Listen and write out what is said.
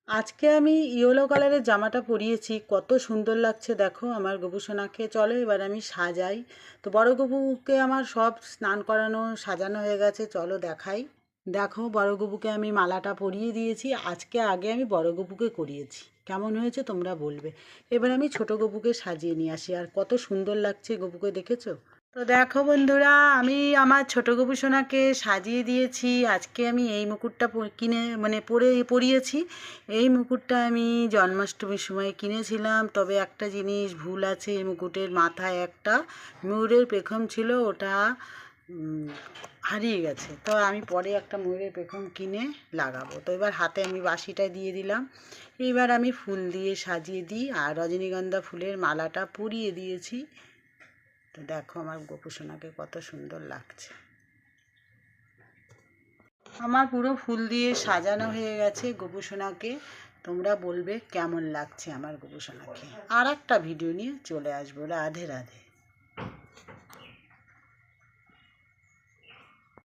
আজকে আমি ইয়েলো কালারের জামাটা পরিয়েছি, কত সুন্দর লাগছে দেখো আমার গবুসোনাকে। চলো এবার আমি সাজাই। তো বড় গবুকে আমার সব স্নান করানো সাজানো হয়ে গেছে, চলো দেখাই। দেখো বড় গবুকে আমি মালাটা পরিয়ে দিয়েছি। আগে আমি বড় গবুকে করিয়েছি, কেমন হয়েছে তোমরা বলবে। এবার আমি ছোট গবুকে সাজিয়ে নিয়ে আসি। আর কত সুন্দর লাগছে গবুকে, দেখেছো? তো দেখো বন্ধুরা, আমি আমার ছোট গবেষণাকে সাজিয়ে দিয়েছি। আজকে আমি এই মুকুটটা কিনে পরিয়েছি। এই মুকুটটা আমি জন্মাষ্টমীর সময় কিনেছিলাম, তবে একটা জিনিস ভুল আছে, এই মুকুটের মাথায় একটা ময়ূরের পেখম ছিল, ওটা হারিয়ে গেছে। তো আমি পরে একটা ময়ূরের পেখম কিনে লাগাবো। তো এবার হাতে আমি বাঁশিটা দিয়ে দিলাম। এবার আমি ফুল দিয়ে সাজিয়ে দিই, আর রজনীগন্ধা ফুলের মালাটা পরিয়ে দিয়েছি। তো দেখো আমার গোপুসোনাকে কত সুন্দর লাগছে। আমার পুরো ফুল দিয়ে সাজানো হয়ে গেছে গোপুসোনাকে। তোমরা বলবে কেমন লাগছে আমার গোপুসোনাকে। আর একটা ভিডিও নিয়ে চলে আসবো। রাধে রাধে।